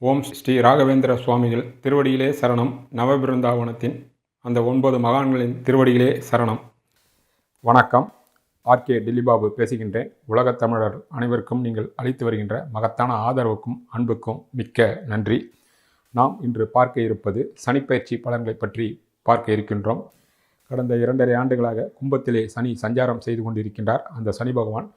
ஓம் ஸ்ரீ ராகவேந்திர சுவாமிகள் திருவடியிலே சரணம். நவபிருந்தாவனத்தின் அந்த 9 மகான்களின் திருவடியிலே சரணம். வணக்கம். ஆர்கே டில்லிபாபு பேசுகின்றேன். உலகத் தமிழர் அனைவருக்கும் நீங்கள் அளித்து வருகின்ற மகத்தான ஆதரவுக்கும் அன்புக்கும் மிக்க நன்றி. நாம் இன்று பார்க்க இருப்பது சனிப்பெயர்ச்சி பலன்களை பற்றி பார்க்க இருக்கின்றோம். கடந்த 2.5 ஆண்டுகளாக கும்பத்திலே சனி சஞ்சாரம் செய்து கொண்டிருக்கின்றார். அந்த சனி பகவான்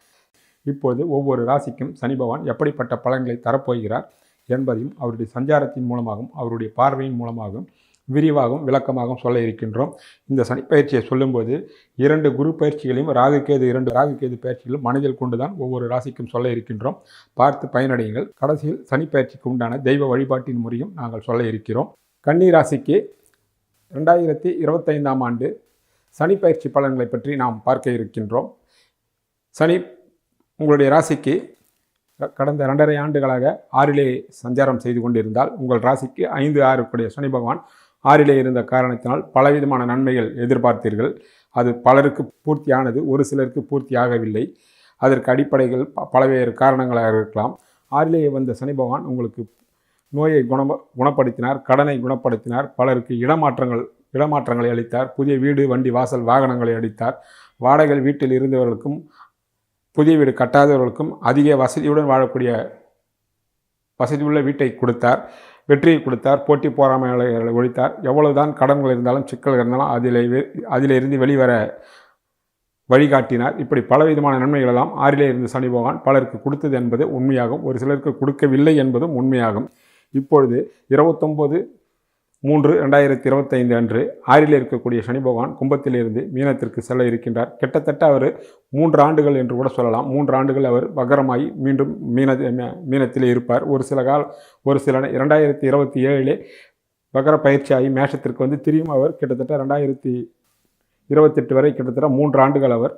இப்பொழுது ஒவ்வொரு ராசிக்கும் சனி பகவான் எப்படிப்பட்ட பலன்களை தரப்போகிறார் என்பதையும் அவருடைய சஞ்சாரத்தின் மூலமாகவும் அவருடைய பார்வையின் மூலமாகவும் விரிவாகவும் விளக்கமாகவும் சொல்ல இருக்கின்றோம். இந்த சனி பயிற்சியை சொல்லும்போது 2 குரு பயிற்சிகளையும் ராகுகேது பயிற்சிகளும் மனதில் கொண்டுதான் ஒவ்வொரு ராசிக்கும் சொல்ல இருக்கின்றோம். பார்த்து பயனடையுங்கள். கடைசியில் சனி பயிற்சிக்கு உண்டான தெய்வ வழிபாட்டின் முறையும் நாங்கள் சொல்ல இருக்கிறோம். கன்னி ராசிக்கு 2025ஆம் ஆண்டு சனி பயிற்சி பலன்களை பற்றி நாம் பார்க்க இருக்கின்றோம். சனி உங்களுடைய ராசிக்கு கடந்த 2.5 ஆண்டுகளாக 6லே சஞ்சாரம் செய்து கொண்டிருந்தால் உங்கள் ராசிக்கு 5-6 கூடிய சனி பகவான் 6லே இருந்த காரணத்தினால் பலவிதமான நன்மைகள் எதிர்பார்த்தீர்கள். அது பலருக்கு பூர்த்தியானது, ஒரு சிலருக்கு பூர்த்தி ஆகவில்லை. அதற்கு அடிப்படைகள் பலவேறு காரணங்களாக இருக்கலாம். 6லே வந்த சனி பகவான் உங்களுக்கு நோயை குணப்படுத்தினார், கடனை குணப்படுத்தினார், பலருக்கு இடமாற்றங்களை அளித்தார், புதிய வீடு வண்டி வாசல் வாகனங்களை அளித்தார். வாடகை வீட்டில் இருந்தவர்களுக்கும் புதிய வீடு கட்டாதவர்களுக்கும் அதிக வசதியுடன் வாழக்கூடிய வசதியுள்ள வீட்டை கொடுத்தார், வெற்றியை கொடுத்தார், போட்டி போராமைகளை ஒழித்தார். எவ்வளவுதான் கடன்கள் இருந்தாலும் சிக்கல்கள் இருந்தாலும் அதிலிருந்து வெளிவர வழிகாட்டினார். இப்படி பலவிதமான நன்மைகள் எல்லாம் 6லே இருந்து சனி பகவான் பலருக்கு கொடுத்தது என்பது உண்மையாகும். ஒரு சிலருக்கு கொடுக்கவில்லை என்பதும் உண்மையாகும். இப்பொழுது 29/3/2025 அன்று 6லே இருக்கக்கூடிய சனி பகவான் கும்பத்திலிருந்து மீனத்திற்கு செல்ல இருக்கின்றார். கிட்டத்தட்ட அவர் 3 ஆண்டுகள் என்று கூட சொல்லலாம். 3 ஆண்டுகள் அவர் வக்கரமாகி மீண்டும் மீனத்திலே இருப்பார். ஒரு சில 2027லே வக்கர பயிற்சியாகி மேஷத்திற்கு வந்து திரும்ப அவர் கிட்டத்தட்ட 2028 வரை கிட்டத்தட்ட 3 ஆண்டுகள் அவர்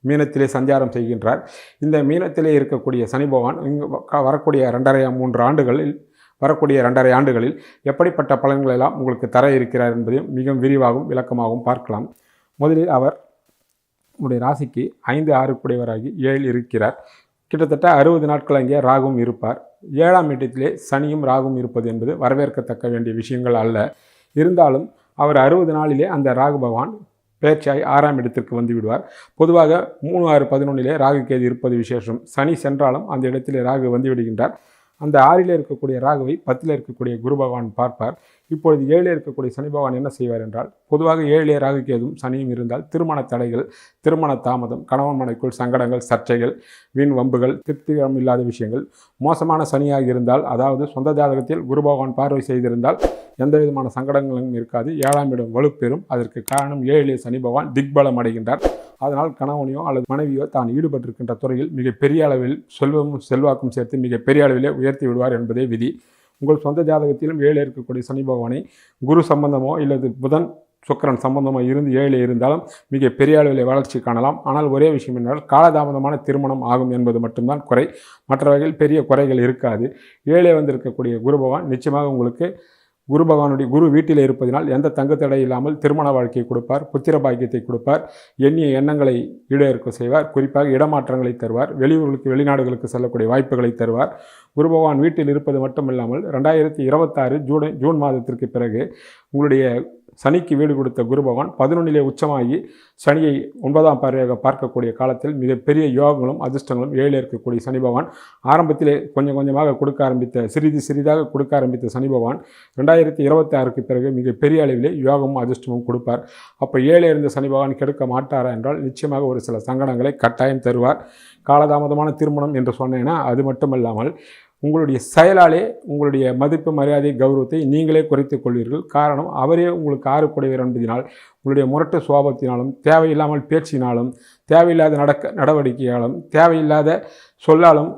மீனத்திலே சஞ்சாரம் செய்கின்றார். இந்த மீனத்திலே இருக்கக்கூடிய சனி பகவான் வரக்கூடிய 2.5 ஆண்டுகளில் எப்படிப்பட்ட பலன்கள் எல்லாம் உங்களுக்கு தர இருக்கிறார் என்பதையும் மிக விரிவாகவும் விளக்கமாகவும் பார்க்கலாம். முதலில் அவர் உங்களுடைய ராசிக்கு 5-6 கூடியவராகி 7 இருக்கிறார். கிட்டத்தட்ட 60 நாட்கள் அங்கே ராகுவும் இருப்பார். 7ஆம் இடத்திலே சனியும் ராகுவும் இருப்பது என்பது வரவேற்கத்தக்க வேண்டிய விஷயங்கள் அல்ல. இருந்தாலும் அவர் 60 நாளிலே அந்த ராகு பகவான் பெயர்ச்சியாகி 6ஆம் இடத்திற்கு வந்து விடுவார். பொதுவாக 3-6-11 ராகுகேது இருப்பது விசேஷம். சனி சென்றாலும் அந்த இடத்திலே ராகு வந்து விடுகின்றார். அந்த 6லே இருக்கக்கூடிய ராகுவை 10லே இருக்கக்கூடிய குரு பகவான் பார்ப்பார். இப்பொழுது 7லே இருக்கக்கூடிய சனி பகவான் என்ன செய்வார் என்றால், பொதுவாக 7லே ராகுகேதும் சனியும் இருந்தால் திருமண தடைகள், திருமண தாமதம், கணவன் மனைக்குள் சங்கடங்கள், சர்ச்சைகள், வீண் வம்புகள், திருப்திகரம் இல்லாத விஷயங்கள், மோசமான சனியாக இருந்தால், அதாவது சொந்த ஜாதகத்தில் குரு பகவான் பார்வை செய்திருந்தால் எந்த விதமான சங்கடங்களும் இருக்காது. 7ஆம் இடம் வலுப்பெறும். அதற்கு காரணம் 7லே சனி பகவான் திக்பலம் அடைகின்றார். அதனால் கணவனையோ அல்லது மனைவியோ தான் ஈடுபட்டிருக்கின்ற துறையில் மிகப்பெரிய அளவில் செல்வாக்கும் சேர்த்து மிகப்பெரிய அளவிலே உயர்த்தி விடுவார் என்பதே விதி. உங்கள் சொந்த ஜாதகத்திலும் 7லே இருக்கக்கூடிய சனி பகவானை குரு சம்பந்தமோ இல்லது புதன் சுக்கிரன் சம்பந்தமோ இருந்து 7லே இருந்தாலும் மிக பெரிய அளவில் வளர்ச்சி காணலாம். ஆனால் ஒரே விஷயம் என்றால் காலதாமதமான திருமணம் ஆகும் என்பது மட்டும்தான் குறை. மற்ற வகையில் பெரிய குறைகள் இருக்காது. 7லே வந்திருக்கக்கூடிய குரு பகவான் நிச்சயமாக உங்களுக்கு குரு வீட்டில் இருப்பதனால் எந்த தங்குத்தடை இல்லாமல் திருமண வாழ்க்கையை கொடுப்பார், புத்திர பாக்கியத்தை கொடுப்பார், எண்ணிய எண்ணங்களை ஈடேற்க செய்வார், குறிப்பாக இடமாற்றங்களை தருவார், வெளிநாடுகளுக்கு செல்லக்கூடிய வாய்ப்புகளை தருவார். குரு பகவான் வீட்டில் இருப்பது மட்டுமில்லாமல் 2026 ஜூன் மாதத்திற்கு பிறகு உங்களுடைய சனிக்கு வீடு கொடுத்த குரு பகவான் 11லே உச்சமாகி சனியை 9ஆம் பார்வையாக பார்க்கக்கூடிய காலத்தில் மிகப்பெரிய யோகங்களும் அதிர்ஷ்டங்களும் 7லே இருக்கக்கூடிய சனி பகவான் ஆரம்பத்திலே கொஞ்சம் கொஞ்சமாக சிறிதாக கொடுக்க ஆரம்பித்த சனி பகவான் 2026க்கு பிறகு மிகப்பெரிய அளவிலே யோகமும் அதிர்ஷ்டமும் கொடுப்பார். அப்போ 7லே இருந்த சனி பகவான் கெடுக்க மாட்டாரா என்றால் நிச்சயமாக ஒரு சில சங்கடங்களை கட்டாயம் தருவார். காலதாமதமான திருமணம் என்று சொன்னேன்னா அது மட்டுமல்லாமல் உங்களுடைய செயலாலே உங்களுடைய மதிப்பு, மரியாதை, கௌரவத்தை நீங்களே குறைத்துக் கொள்வீர்கள். காரணம், அவரே உங்களுக்கு 6 கூடியவர் என்பதனால் உங்களுடைய முரட்டு சுபாவத்தினாலும், தேவையில்லாமல் பேச்சினாலும், தேவையில்லாத நடவடிக்கையாலும், தேவையில்லாத சொல்லாலும்,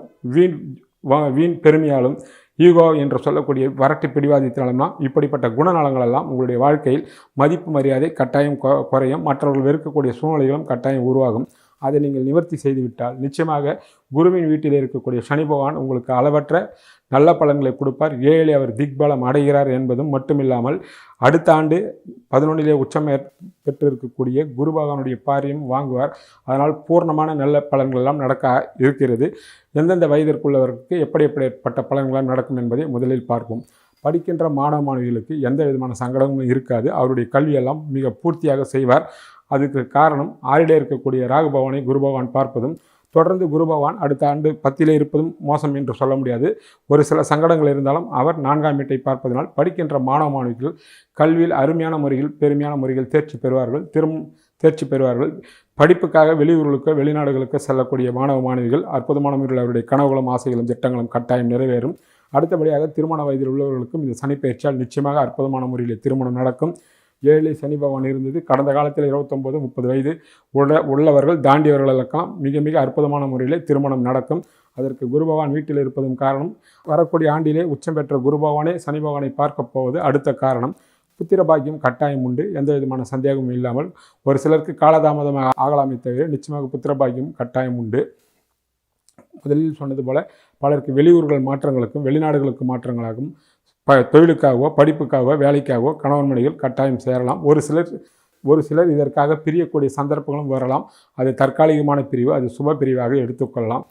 வீண் பெருமையாலும், ஈகோ என்று சொல்லக்கூடிய வரட்டு பிடிவாதத்தினாலும்னா இப்படிப்பட்ட குணநலங்களெல்லாம் உங்களுடைய வாழ்க்கையில் மதிப்பு மரியாதை கட்டாயம் குறையும். மற்றவர்கள் வெறுக்கக்கூடிய சூழ்நிலைகளும் கட்டாயம் உருவாகும். அதை நீங்கள் நிவர்த்தி செய்துவிட்டால் நிச்சயமாக குருவின் வீட்டில் இருக்கக்கூடிய சனி பகவான் உங்களுக்கு அளவற்ற நல்ல பலன்களை கொடுப்பார். 7 அவர் திக்பலம் அடைகிறார் என்பதும் மட்டுமில்லாமல் அடுத்த ஆண்டு 11 உச்சம் பெற்றிருக்கக்கூடிய குரு பகவானுடைய பார்வையும் வாங்குவார். அதனால் பூர்ணமான நல்ல பலன்கள் எல்லாம் நடக்க இருக்கிறது. எந்தெந்த வயதிற்குள்ளவருக்கு எப்படிப்பட்ட பலன்களாம் நடக்கும் என்பதை முதலில் பார்ப்போம். படிக்கின்ற மாணவ மாணவிகளுக்கு எந்த விதமான சங்கடமும் இருக்காது. அவருடைய கல்வியெல்லாம் மிக பூர்த்தியாக செய்வார். அதுக்கு காரணம் 6 இருக்கக்கூடிய ராகு பகவானை குரு பகவான் பார்ப்பதும், தொடர்ந்து குரு பகவான் அடுத்த ஆண்டு 10 இருப்பதும் மோசம் என்று சொல்ல முடியாது. ஒரு சில சங்கடங்கள் இருந்தாலும் அவர் 4ஆம் வீட்டை பார்ப்பதனால் படிக்கின்ற மாணவ மாணவிகள் கல்வியில் அருமையான முறையில் பெருமையான முறையில் தேர்ச்சி பெறுவார்கள். படிப்புக்காக வெளியூர்களுக்கு வெளிநாடுகளுக்கு செல்லக்கூடிய மாணவ மாணவிகள் அற்புதமான முறையில் அவருடைய கனவுகளும் ஆசைகளும் திட்டங்களும் கட்டாயம் நிறைவேறும். அடுத்தபடியாக திருமண வயதில் உள்ளவர்களுக்கும் இந்த சனி பயிற்சியால் நிச்சயமாக அற்புதமான முறையில் திருமணம் நடக்கும். 7 சனி பகவான் இருந்தது. கடந்த காலத்தில் 29-30 வயது உள்ளவர்கள் தாண்டியவர்களுக்கெல்லாம் மிக மிக அற்புதமான முறையில் திருமணம் நடக்கும். அதற்கு குரு பகவான் வீட்டில் இருப்பதும் காரணம். வரக்கூடிய ஆண்டிலே உச்சம் பெற்ற குரு பகவானே சனி பகவானை பார்க்க போவது அடுத்த காரணம். புத்திர பாக்கியம் கட்டாயம் உண்டு, எந்த விதமான சந்தேகமும் இல்லாமல். ஒரு சிலருக்கு காலதாமதமாக ஆகலாமே தவிர நிச்சயமாக புத்திர பாக்கியம் கட்டாயம் உண்டு. முதலில் சொன்னது போல பலருக்கு வெளியூர்கள் மாற்றங்களுக்கும் வெளிநாடுகளுக்கு மாற்றங்களாகவும் தொழிலுக்காகவோ படிப்புக்காகவோ வேலைக்காகவோ கணவன் மனைவிகள் கட்டாயம் சேரலாம். ஒரு சிலர் இதற்காக பிரியக்கூடிய சந்தர்ப்பங்களும் வரலாம். அது தற்காலிகமான பிரிவு, அது சுப பிரிவாக எடுத்துக்கொள்ளலாம்.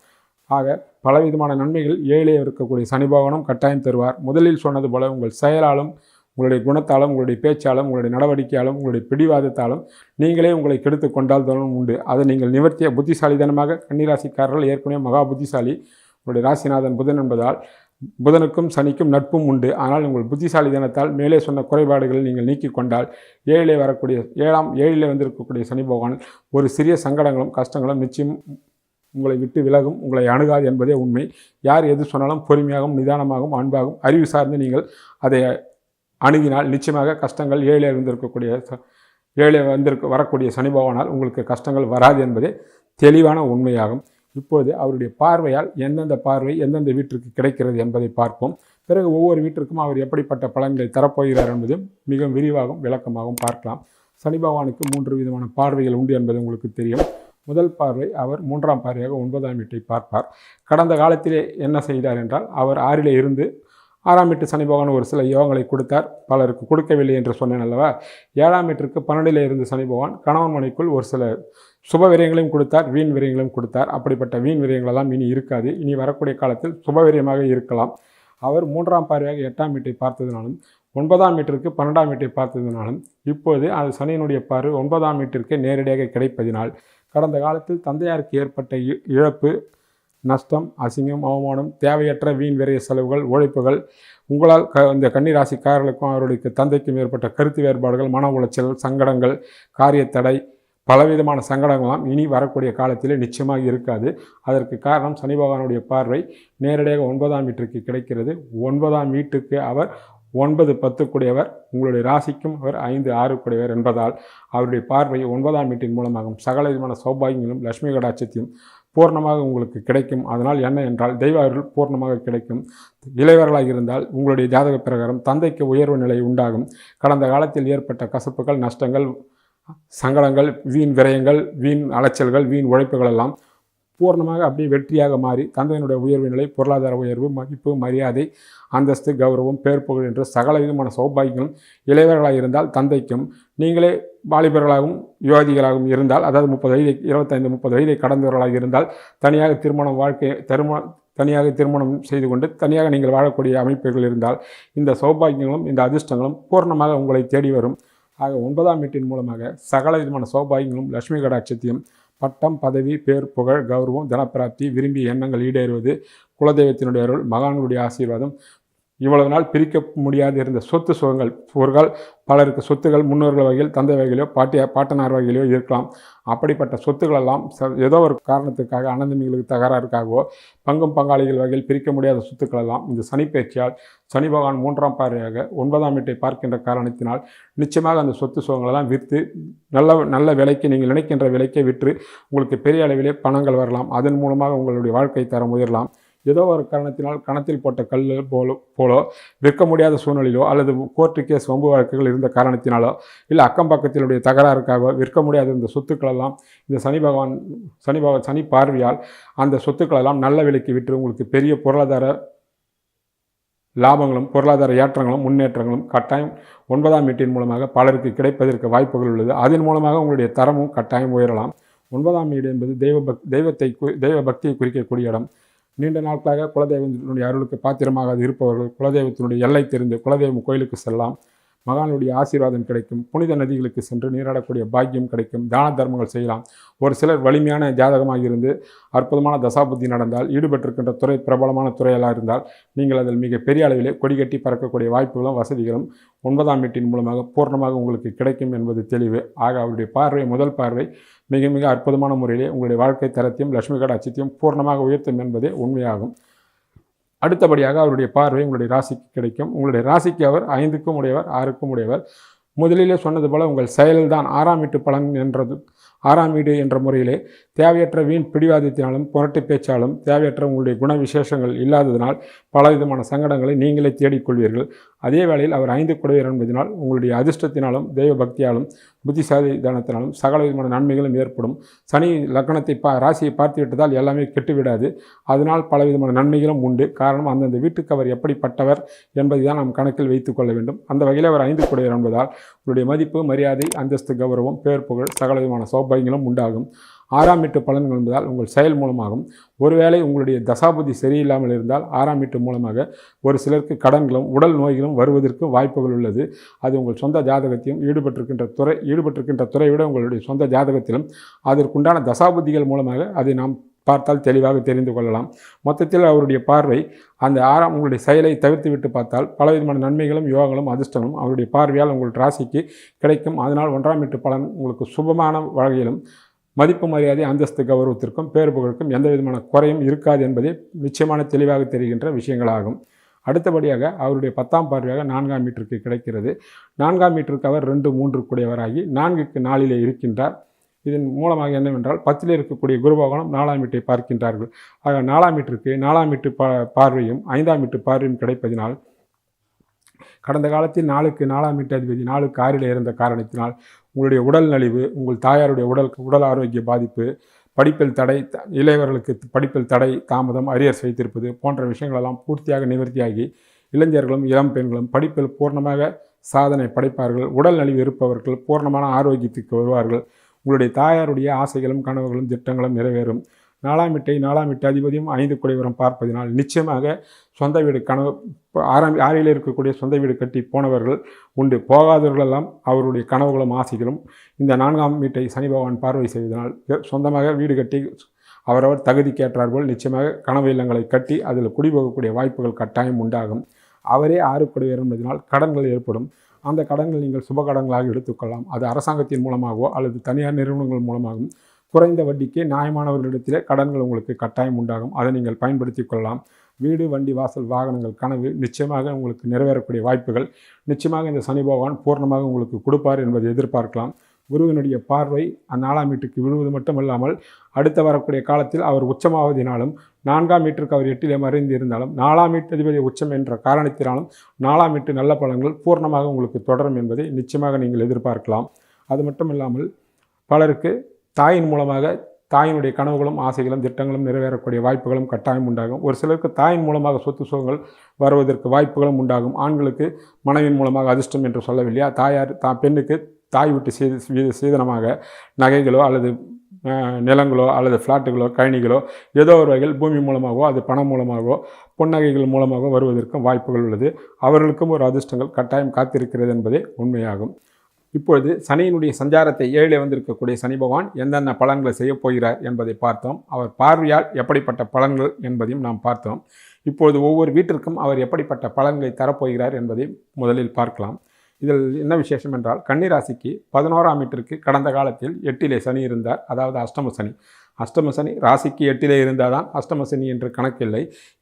ஆக பலவிதமான நன்மைகள் 7 இருக்கக்கூடிய சனி பகவானும் கட்டாயம் தருவார். முதலில் சொன்னது போல உங்கள் செயலாலும் உங்களுடைய குணத்தாலும் உங்களுடைய பேச்சாலும் உங்களுடைய நடவடிக்கையாலும் உங்களுடைய பிடிவாதத்தாலும் நீங்களே உங்களை கெடுத்து கொண்டால் தோணும் உண்டு. அதை நீங்கள் நிவர்த்திய புத்திசாலித்தனமாக கன்னிராசிக்காரர்கள் ஏற்கனவே மகா புத்திசாலி. உங்களுடைய ராசிநாதன் புதன் என்பதால் புதனுக்கும் சனிக்கும் நட்பும் உண்டு. ஆனால் உங்கள் புத்திசாலித்தனத்தால் மேலே சொன்ன குறைபாடுகளை நீங்கள் நீக்கி கொண்டால் 7 வரக்கூடிய 7 வந்திருக்கக்கூடிய சனி பகவான் ஒரு சிறிய சங்கடங்களும் கஷ்டங்களும் நிச்சயம் உங்களை விட்டு விலகும், உங்களை அணுகாது என்பதே உண்மை. யார் எது சொன்னாலும் பொறுமையாகவும் நிதானமாகவும் அன்பாகவும் அறிவு சார்ந்து நீங்கள் அதை அணுகினால் நிச்சயமாக கஷ்டங்கள் 7 வரக்கூடிய சனி பகவானால் உங்களுக்கு கஷ்டங்கள் வராது என்பதே தெளிவான உண்மையாகும். இப்போது அவருடைய பார்வையால் எந்தெந்த வீட்டிற்கு கிடைக்கிறது என்பதை பார்ப்போம். பிறகு ஒவ்வொரு வீட்டிற்கும் அவர் எப்படிப்பட்ட பலன்களை தரப்போகிறார் என்பதும் மிக விரிவாகவும் விளக்கமாகவும் பார்க்கலாம். சனி பகவானுக்கு 3 விதமான பார்வைகள் உண்டு என்பது உங்களுக்கு தெரியும். முதல் பார்வை, அவர் 3ஆம் பார்வையாக 9ஆம் வீட்டை பார்ப்பார். கடந்த காலத்திலே என்ன செய்தார் என்றால், அவர் 6 இருந்து 6ஆம் வீட்டு சனி பகவான் ஒரு சில யோகங்களை கொடுத்தார், பலருக்கு கொடுக்கவில்லை என்று சொன்னேன் அல்லவா. 7ஆம் வீட்டிற்கு 12 இருந்து சனி பகவான் கணவன் மனைக்குள் ஒரு சில சுப விரயங்களையும் கொடுத்தார், வீண் விரயங்களையும் கொடுத்தார். அப்படிப்பட்ட வீண் விரயங்களெல்லாம் இனி இருக்காது. இனி வரக்கூடிய காலத்தில் சுப விரயமாக இருக்கலாம். அவர் 3ஆம் பார்வையாக 8ஆம் வீட்டை பார்த்ததினாலும் 9ஆம் வீட்டிற்கு 12ஆம் வீட்டை பார்த்ததினாலும் இப்போது அது சனியினுடைய பார்வை 9ஆம் வீட்டிற்கு நேரடியாக கிடைப்பதினால் கடந்த காலத்தில் தந்தையாருக்கு ஏற்பட்ட இழப்பு, நஷ்டம், அசிங்கம், அவமானம், தேவையற்ற வீண் விரைய செலவுகள், உழைப்புகள், உங்களால் இந்த கன்னிராசிக்காரர்களுக்கும் அவருடைய தந்தைக்கும் ஏற்பட்ட கருத்து வேறுபாடுகள், மன உளைச்சல், சங்கடங்கள், காரியத்தடை, பலவிதமான சங்கடங்களாம் இனி வரக்கூடிய காலத்திலே நிச்சயமாக இருக்காது. அதற்கு காரணம் சனி பகவானுடைய பார்வை நேரடியாக 9ஆம் வீட்டிற்கு கிடைக்கிறது. 9ஆம் வீட்டுக்கு அவர் 9-10 கூடியவர், உங்களுடைய ராசிக்கும் அவர் 5-6 கூடியவர் என்பதால் அவருடைய பார்வை 9ஆம் வீட்டின் மூலமாகவும் சகல விதமான சௌபாகியங்களும் லட்சுமி கடாட்சத்தையும் பூர்ணமாக உங்களுக்கு கிடைக்கும். அதனால் என்ன என்றால் தெய்வ அருள் பூர்ணமாக கிடைக்கும். இளையவர்களாக இருந்தால் உங்களுடைய ஜாதக பிரகாரம் தந்தைக்கு உயர்வு நிலை உண்டாகும். கடந்த காலத்தில் ஏற்பட்ட கசப்புகள், நஷ்டங்கள், சங்கடங்கள், வீண் விரயங்கள், வீண் அலைச்சல்கள், வீண் உழைப்புகள் எல்லாம் பூர்ணமாக அப்படியே வெற்றியாக மாறி தந்தையினுடைய உயர்வு நிலை, பொருளாதார உயர்வு, மதிப்பு, மரியாதை, அந்தஸ்து, கௌரவம், பேர் புகழ் என்று சகல விதமான சௌபாகியங்களும் இளையவர்களாக இருந்தால் தந்தைக்கும், நீங்களே வாலிபர்களாகவும் யுவதிகளாகவும் இருந்தால், அதாவது 25-30 வயதை கடந்தவர்களாக இருந்தால் தனியாக திருமணம் செய்து கொண்டு தனியாக நீங்கள் வாழக்கூடிய அமைப்புகள் இருந்தால் இந்த சௌபாகியங்களும் இந்த அதிர்ஷ்டங்களும் பூர்ணமாக உங்களை தேடி வரும். ஆக 9ஆம் வீட்டின் மூலமாக சகல விதமான சௌபாகியங்களும் லட்சுமி கடாட்சத்தையும், பட்டம், பதவி, பேர், புகழ், கௌரவம், தனப்பிராப்தி, விரும்பிய எண்ணங்கள் ஈடேறுவது, குலதெய்வத்தினுடைய அருள், மகான்களுடைய ஆசீர்வாதம், இவ்வளவு நாள் பிரிக்க முடியாது இருந்த சொத்து சுகங்கள், பலருக்கு சொத்துகள் முன்னோர்கள் வகையில், தந்தை வகையிலோ பாட்டனார் வகையிலோ இருக்கலாம். அப்படிப்பட்ட சொத்துக்களெல்லாம் ஏதோ ஒரு காரணத்துக்காக அனந்தமிகளுக்கு தகராறுக்காகவோ பங்கும் பங்காளிகள் வகையில் பிரிக்க முடியாத சொத்துக்களெல்லாம் இந்த சனி பயிற்சியால் சனி பகவான் 3ஆம் பார்வையாக 9ஆம் வீட்டை பார்க்கின்ற காரணத்தினால் நிச்சயமாக அந்த சொத்து சுகங்களெல்லாம் விற்று நல்ல விலைக்கு, நீங்கள் நினைக்கின்ற விலைக்கே விற்று உங்களுக்கு பெரிய அளவிலே பணங்கள் வரலாம். அதன் மூலமாக உங்களுடைய வாழ்க்கை தரம் உயரலாம். ஏதோ ஒரு காரணத்தினால் கணத்தில் போட்ட கல் போலோ விற்க முடியாத சூழ்நிலையிலோ அல்லது கோர்ட்டு கேஸ் வம்பு வழக்குகள் இருந்த காரணத்தினாலோ இல்லை அக்கம் பக்கத்தினுடைய தகராறுக்காக விற்க முடியாத இந்த சொத்துக்களெல்லாம் இந்த சனி பார்வையால் அந்த சொத்துக்களெல்லாம் நல்ல விலைக்கு விற்று உங்களுக்கு பெரிய பொருளாதார லாபங்களும் பொருளாதார ஏற்றங்களும் முன்னேற்றங்களும் கட்டாயம் 9ஆம் வீட்டின் மூலமாக பலருக்கு கிடைப்பதற்கு வாய்ப்புகள் உள்ளது. அதன் மூலமாக உங்களுடைய தரமும் கட்டாயம் உயரலாம். 9ஆம் வீடு என்பது தெய்வ பக்தியை குறிக்கக்கூடிய இடம். நீண்ட நாட்களாக குலதெய்வத்தினுடைய அருளுக்கு பாத்திரமாக இருப்பவர்கள் குலதெய்வத்தினுடைய எல்லை தெரிந்து குலதெய்வம் கோயிலுக்கு செல்லலாம். மகானுடைய ஆசீர்வாதம் கிடைக்கும். புனித நதிகளுக்கு சென்று நீராடக்கூடிய பாக்கியம் கிடைக்கும். தான தர்மங்கள் செய்யலாம். ஒரு சிலர் வலிமையான ஜாதகமாக இருந்து அற்புதமான தசாபுத்தி நடந்தால், ஈடுபட்டிருக்கின்ற துறை பிரபலமான துறையெல்லாம் இருந்தால் நீங்கள் அதில் மிக பெரிய அளவிலே கொடிகட்டி பறக்கக்கூடிய வாய்ப்புகளும் வசதிகளும் 9ஆம் வீட்டின் மூலமாக பூர்ணமாக உங்களுக்கு கிடைக்கும் என்பது தெளிவு. ஆக அவருடைய பார்வை, முதல் பார்வை மிக மிக அற்புதமான முறையிலே உங்களுடைய வாழ்க்கை தரத்தையும் லட்சுமி கடாட்சியத்தையும் பூர்ணமாக உயர்த்தும் என்பதே உண்மையாகும். அடுத்தபடியாக அவருடைய பார்வை உங்களுடைய ராசிக்கு கிடைக்கும். உங்களுடைய ராசிக்கு அவர் 5க்கும் உடையவர், 6க்கும் உடையவர். முதலிலே சொன்னது போல உங்கள் செயல்தான் 6ஆம் வீட்டு பலன் என்றது. 6ஆம் வீடு என்ற முறையிலே தேவையற்ற வீண் பிடிவாதத்தினாலும் புரட்டு பேச்சாலும் தேவையற்ற உங்களுடைய குண விசேஷங்கள் இல்லாததினால் பலவிதமான சங்கடங்களை நீங்களே தேடிக்கொள்வீர்கள். அதே வேளையில் அவர் 5 குடையவர் என்பதனால் உங்களுடைய அதிர்ஷ்டத்தினாலும் தெய்வ பக்தியாலும் புத்திசாலித்தனத்தினாலும் சகல விதமான நன்மைகளும் ஏற்படும். சனி லக்னத்தை ராசியை பார்த்து விட்டதால் எல்லாமே கெட்டுவிடாது. அதனால் பலவிதமான நன்மைகளும் உண்டு. காரணம், அந்தந்த வீட்டுக்கு அவர் எப்படிப்பட்டவர் என்பதை தான் நாம் கணக்கில் வைத்துக் கொள்ள வேண்டும். அந்த வகையில் அவர் 5 குடையவர் என்பதால் உங்களுடைய மதிப்பு, மரியாதை, அந்தஸ்து, கௌரவம், பேர் புகழ் சகல விதமான சௌபாகியங்களும் உண்டாகும். 6ஆம் வீட்டு பலன்கள் என்பதால் உங்கள் செயல் மூலமாகும். ஒருவேளை உங்களுடைய தசாபுதி சரியில்லாமல் இருந்தால் 6ஆம் வீட்டு மூலமாக ஒரு சிலருக்கு கடன்களும் உடல் நோய்களும் வருவதற்கு வாய்ப்புகள் உள்ளது. அது உங்கள் சொந்த ஜாதகத்தையும் ஈடுபட்டிருக்கின்ற துறை விட உங்களுடைய சொந்த ஜாதகத்திலும் அதற்குண்டான தசாபுத்திகள் மூலமாக அதை நாம் பார்த்தால் தெளிவாக தெரிந்து கொள்ளலாம். மொத்தத்தில் அவருடைய பார்வை அந்த உங்களுடைய செயலை தவிர்த்து விட்டு பார்த்தால் பலவிதமான நன்மைகளும் யோகங்களும் அதிர்ஷ்டங்களும் அவருடைய பார்வையால் உங்கள் ராசிக்கு கிடைக்கும். அதனால் 1ஆம் வீட்டு பலன் உங்களுக்கு சுபமான வகையிலும் மதிப்பு, மரியாதை, அந்தஸ்து, கௌரவத்திற்கும் பேர் புகழுக்கும் எந்த விதமான குறையும் இருக்காது என்பதே நிச்சயமான தெளிவாக தெரிகின்ற விஷயங்களாகும். அடுத்தபடியாக அவருடைய 10ஆம் பார்வையாக 4ஆம் வீட்டிற்கு கிடைக்கிறது. 4ஆம் வீட்டிற்கு அவர் 2, 3 கூடியவராகி 4க்கு 4 இருக்கின்றார். இதன் மூலமாக என்னவென்றால் 10 இருக்கக்கூடிய குருபகவானும் 4ஆம் வீட்டை பார்க்கின்றார்கள். ஆக 4ஆம் வீட்டிற்கு 4ஆம் வீட்டு பார்வையும் 5ஆம் வீட்டு பார்வையும் கிடைப்பதினால் கடந்த காலத்தில் 4க்கு 4ஆம் வீட்டு அதிபதி 4க்கு 6 இருந்த காரணத்தினால் உங்களுடைய உடல் நலிவு, உங்கள் தாயாருடைய உடல் ஆரோக்கிய பாதிப்பு, படிப்பில் தடை, இளையவர்களுக்கு படிப்பில் தடை, தாமதம், அரியர்ஸ் வைத்திருப்பது போன்ற விஷயங்களெல்லாம் பூர்த்தியாக நிவர்த்தியாகி இளைஞர்களும் இளம் பெண்களும் படிப்பில் பூர்ணமாக சாதனை படைப்பார்கள். உடல் நலிவு இருப்பவர்கள் பூர்ணமான ஆரோக்கியத்துக்கு வருவார்கள். உங்களுடைய தாயாருடைய ஆசைகளும் கனவுகளும் திட்டங்களும் நிறைவேறும். 4ஆம் வீட்டு அதிபதியும் 5 குடையவரும் பார்ப்பதினால் நிச்சயமாக சொந்த வீடு கனவு 6ல் இருக்கக்கூடிய சொந்த வீடு கட்டி போனவர்கள் உண்டு. போகாதவர்களெல்லாம் அவருடைய கனவுகளும் ஆசைகளும் இந்த 4ஆம் வீட்டை சனி பகவான் பார்வை செய்வதனால் சொந்தமாக வீடு கட்டி அவரவர் தகுதிக்கேற்றார்கள் நிச்சயமாக கனவு இல்லங்களை கட்டி அதில் குடிபோகக்கூடிய வாய்ப்புகள் கட்டாயம் உண்டாகும். அவரே 6 குடையவர் என்பதனால் கடன்கள் ஏற்படும். அந்த கடன்கள் நீங்கள் சுப கடன்களாக எடுத்துக்கொள்ளலாம். அது அரசாங்கத்தின் மூலமாகவோ அல்லது தனியார் நிறுவனங்கள் மூலமாகவும் குறைந்த வட்டிக்கு நியாயமானவர்களிடத்திலே கடன்கள் உங்களுக்கு கட்டாயம் உண்டாகும். அதை நீங்கள் பயன்படுத்தி கொள்ளலாம். வீடு, வண்டி, வாசல், வாகனங்கள் கனவு நிச்சயமாக உங்களுக்கு நிறைவேறக்கூடிய வாய்ப்புகள் நிச்சயமாக இந்த சனி பகவான் பூர்ணமாக உங்களுக்கு கொடுப்பார் என்பதை எதிர்பார்க்கலாம். குருவினுடைய பார்வை 4ஆம் வீட்டுக்கு விழுவது மட்டுமல்லாமல் அடுத்த வரக்கூடிய காலத்தில் அவர் உச்சமாவதினாலும் 4ஆம் வீட்டிற்கு அவர் 8ல் மறைந்து இருந்தாலும் 4ஆம் வீட்டு அதிபதி உச்சம் என்ற காரணத்தினாலும் 4ஆம் வீட்டு நல்ல பலன்கள் பூர்ணமாக உங்களுக்கு தொடரும் என்பதை நிச்சயமாக நீங்கள் எதிர்பார்க்கலாம். அது மட்டும் இல்லாமல் பலருக்கு தாயின் மூலமாக தாயினுடைய கனவுகளும் ஆசைகளும் திட்டங்களும் நிறைவேறக்கூடிய வாய்ப்புகளும் கட்டாயம் உண்டாகும். ஒரு சிலருக்கு தாயின் மூலமாக சொத்து சுகங்கள் வருவதற்கு வாய்ப்புகளும் உண்டாகும். ஆண்களுக்கு மனைவின் மூலமாக அதிர்ஷ்டம் என்று சொல்லவில்லையா, பெண்ணுக்கு தாய் விட்டு சீதனமாக நகைகளோ அல்லது நிலங்களோ அல்லது ஃப்ளாட்டுகளோ கழனிகளோ ஏதோ ஒரு வகையில் பூமி மூலமாகவோ அது பணம் மூலமாகவோ பொன்னகைகள் மூலமாக வருவதற்கும் வாய்ப்புகள் உள்ளது. அவர்களுக்கும் ஒரு அதிர்ஷ்டங்கள் கட்டாயம் காத்திருக்கிறது என்பதே உண்மையாகும். இப்பொழுது சனியினுடைய சஞ்சாரத்தை 7 வந்திருக்கக்கூடிய சனி பகவான் எந்தெந்த பலன்களை செய்யப் போகிறார் என்பதை பார்த்தோம். அவர் பார்வையால் எப்படிப்பட்ட பலன்கள் என்பதையும் நாம் பார்த்தோம். இப்பொழுது ஒவ்வொரு வீட்டிற்கும் அவர் எப்படிப்பட்ட பலன்களை தரப்போகிறார் என்பதை முதலில் பார்க்கலாம். இதில் என்ன விசேஷம் என்றால் கன்னி ராசிக்கு 11ஆம் வீட்டிற்கு கடந்த காலத்தில் 8லே சனி இருந்தார், அதாவது அஷ்டம சனி. அஷ்டம சனி ராசிக்கு 8 இருந்தால் தான் அஷ்டம சனி என்று கணக்கில்லை.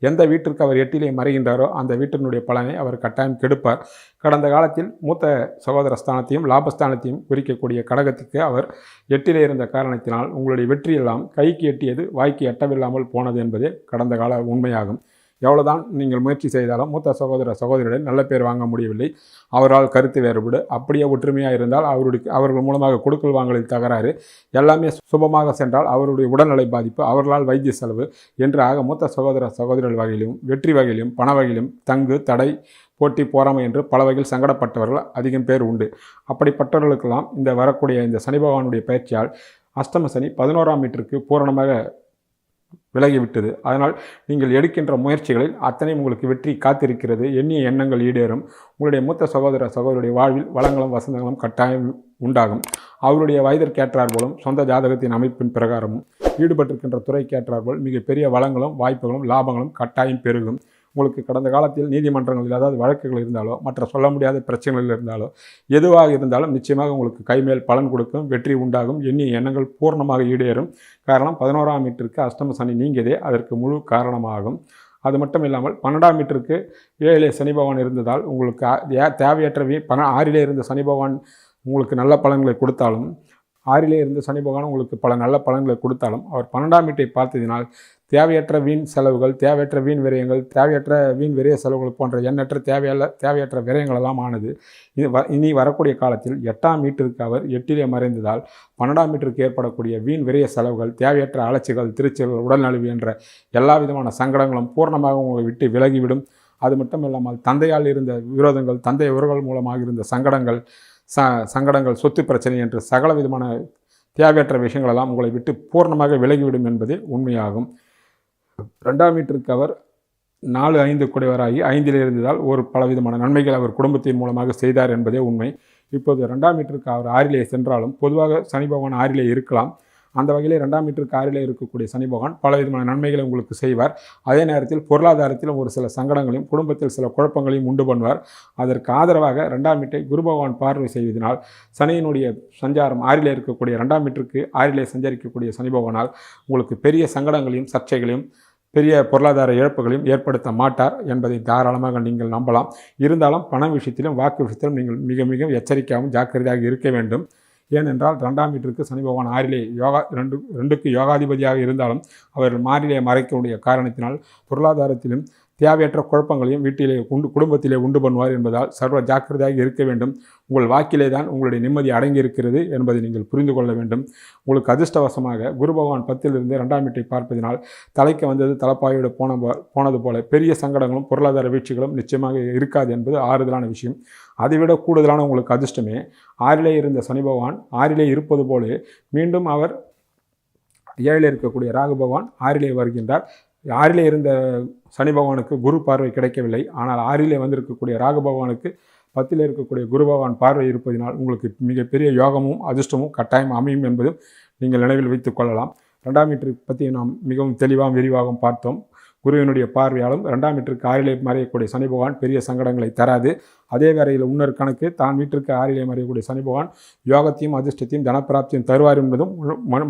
எந்த வீட்டிற்கு அவர் 8 மறைகின்றாரோ அந்த வீட்டினுடைய பலனை அவர் கட்டாயம் கெடுப்பார். கடந்த காலத்தில் மூத்த சகோதர ஸ்தானத்தையும் லாபஸ்தானத்தையும் குறிக்கக்கூடிய கடகத்துக்கு அவர் 8 இருந்த காரணத்தினால் உங்களுடைய வெற்றியெல்லாம் கைக்கு எட்டியது வாய்க்கு எட்டவில்லாமல் போனது என்பதே கடந்த கால உண்மையாகும். எவ்வளோதான் நீங்கள் முயற்சி செய்தாலும் மூத்த சகோதர சகோதரியுடன் நல்ல பேர் வாங்க முடியவில்லை. அவரால் கருத்து வேறுபாடு, அப்படியே ஒற்றுமையாக இருந்தால் அவர்கள் மூலமாக கொடுக்கல் வாங்கலில் தகராறு, எல்லாமே சுபமாக சென்றால் அவருடைய உடல்நிலை பாதிப்பு, அவர்களால் வைத்திய செலவு என்று ஆக மூத்த சகோதர சகோதரிகள் வகையிலும் வெற்றி வகையிலும் பண வகையிலும் தங்கு தடை போட்டி போராமை என்று பல வகையில் சங்கடப்பட்டவர்கள் அதிகம் பேர் உண்டு. அப்படிப்பட்டவர்களுக்கெல்லாம் இந்த வரக்கூடிய இந்த சனி பகவானுடைய பயிற்சியால் அஷ்டம சனி 11ஆம் வீட்டிற்கு பூரணமாக விலகிவிட்டது. அதனால் நீங்கள் எடுக்கின்ற முயற்சிகளில் அத்தனை உங்களுக்கு வெற்றி காத்திருக்கிறது. எண்ணிய எண்ணங்கள் ஈடேறும். உங்களுடைய மூத்த சகோதர சகோதரியுடைய வாழ்வில் வளங்களும் வசந்தங்களும் கட்டாயம் உண்டாகும். அவருடைய வயதிற்கேற்றார் போலும் சொந்த ஜாதகத்தின் அமைப்பின் பிரகாரமும் ஈடுபட்டிருக்கின்ற துறைக்கேற்றார் போல் மிகப்பெரிய வளங்களும் வாய்ப்புகளும் லாபங்களும் கட்டாயம் பெருகும். உங்களுக்கு கடந்த காலத்தில் நீதிமன்றங்களில் அதாவது வழக்குகள் இருந்தாலோ மற்ற சொல்ல முடியாத பிரச்சனைகள் இருந்தாலோ எதுவாக இருந்தாலும் நிச்சயமாக உங்களுக்கு கைமேல் பலன் கொடுக்கும், வெற்றி உண்டாகும், எண்ணிய எண்ணங்கள் பூர்ணமாக ஈடேறும். காரணம் 11ஆம் வீட்டிற்கு அஷ்டம சனி நீங்கியதே அதற்கு முழு காரணமாகும். அது மட்டும் இல்லாமல் 12ஆம் வீட்டிற்கு 7 சனி பகவான் இருந்ததால் உங்களுக்கு தேவையற்ற 6 இருந்த சனி பகவான் உங்களுக்கு நல்ல பலன்களை கொடுத்தாலும் 6 இருந்த சனி பகவான் உங்களுக்கு பல நல்ல பலன்களை கொடுத்தாலும் அவர் 12ஆம் வீட்டை பார்த்ததினால் தேவையற்ற வீண் செலவுகள், தேவையற்ற வீண் விரயங்கள், தேவையற்ற வீண் விரய செலவுகள் போன்ற எண்ணற்ற தேவையற்ற விரயங்கள் எல்லாம் ஆனது. இனி வரக்கூடிய காலத்தில் 8ஆம் வீட்டிற்கு அவர் 8 மறைந்ததால் 12ஆம் வீட்டிற்கு ஏற்படக்கூடிய வீண் விரய செலவுகள், தேவையற்ற அலட்சிகள், திருச்சல்கள், உடல்நலிவு என்ற எல்லா விதமான சங்கடங்களும் பூர்ணமாக உங்களை விட்டு விலகிவிடும். அது மட்டும் இல்லாமல் தந்தையால் இருந்த விரோதங்கள், தந்தை உறவுகள் மூலமாக இருந்த சங்கடங்கள், சொத்து பிரச்சனை என்று சகல விதமான தேவையற்ற விஷயங்களெல்லாம் உங்களை விட்டு பூர்ணமாக விலகிவிடும் என்பதே உண்மையாகும். 2ஆம் வீட்டிற்கு அவர் 4, 5 குடைவராகி 5 இருந்ததால் ஒரு பலவிதமான நன்மைகள் அவர் குடும்பத்தின் மூலமாக செய்தார் என்பதே உண்மை. இப்போது 2ஆம் வீட்டிற்கு அவர் 6 சென்றாலும் பொதுவாக சனி பகவான் 6 இருக்கலாம். அந்த வகையில் 2ஆம் வீட்டிற்கு 6 இருக்கக்கூடிய சனி பகவான் பலவிதமான நன்மைகளை உங்களுக்கு செய்வார். அதே நேரத்தில் பொருளாதாரத்திலும் ஒரு சில சங்கடங்களையும் குடும்பத்தில் சில குழப்பங்களையும் உண்டு பண்ணுவார். அதற்கு ஆதரவாக 2ஆம் வீட்டை குரு பகவான் பார்வை செய்வதனால் சனியினுடைய சஞ்சாரம் 6 இருக்கக்கூடிய 2ஆம் வீட்டிற்கு 6 சஞ்சரிக்கக்கூடிய சனி பகவானால் உங்களுக்கு பெரிய சங்கடங்களையும் சர்ச்சைகளையும் பெரிய பொருளாதார இழப்புகளையும் ஏற்படுத்த மாட்டார் என்பதை தாராளமாக நீங்கள் நம்பலாம். இருந்தாலும் பண விஷயத்திலும் வாக்கு விஷயத்திலும் நீங்கள் மிக மிக எச்சரிக்கையாகவும் ஜாக்கிரதையாக இருக்க வேண்டும். ஏனென்றால் 2ஆம் வீட்டிற்கு சனி பகவான் 6 2க்கு யோகாதிபதியாக இருந்தாலும் அவர்கள் மாறிலே மறைக்கக்கூடிய காரணத்தினால் பொருளாதாரத்திலும் தேவையற்ற குழப்பங்களையும் குடும்பத்திலே உண்டு பண்ணுவார் என்பதால் சர்வ ஜாக்கிரதையாக இருக்க வேண்டும். உங்கள் வாக்கிலே தான் உங்களுடைய நிம்மதி அடங்கி இருக்கிறது என்பதை நீங்கள் புரிந்து கொள்ள வேண்டும். உங்களுக்கு அதிர்ஷ்டவசமாக குரு பகவான் 10 2ஆம் வீட்டை பார்ப்பதினால் தலைக்கு வந்தது தலைப்பாயோடு போனது போல பெரிய சங்கடங்களும் பொருளாதார வீழ்ச்சிகளும் நிச்சயமாக இருக்காது என்பது ஆறுதலான விஷயம். அதைவிட கூடுதலான உங்களுக்கு அதிர்ஷ்டமே 6 இருந்த சனி பகவான் 6 இருப்பது போல மீண்டும் அவர் 7 இருக்கக்கூடிய ராகு பகவான் 6 வருகின்றார். 6 இருந்த சனி பகவானுக்கு குரு பார்வை கிடைக்கவில்லை. ஆனால் 6 வந்திருக்கக்கூடிய ராகு பகவானுக்கு 10 இருக்கக்கூடிய குரு பகவான் பார்வை இருப்பதினால் உங்களுக்கு மிகப்பெரிய யோகமும் அதிர்ஷ்டமும் கட்டாயம் அமையும் என்பதும் நீங்கள் நினைவில் வைத்துக் கொள்ளலாம். 2ஆம் வீட்டை பற்றி நாம் மிகவும் தெளிவாகவும் விரிவாகவும் பார்த்தோம். குருவினுடைய பார்வையாலும் 2ஆம் வீட்டிற்கு 6 மறையக்கூடிய சனி பகவான் பெரிய சங்கடங்களை தராது. அதே வேளையில் இன்னொரு கணக்கு தான் வீட்டிற்கு 6 மறையக்கூடிய சனி பகவான் யோகத்தையும் அதிர்ஷ்டத்தையும் தனப்பிராப்தியும் தருவார் என்பதும்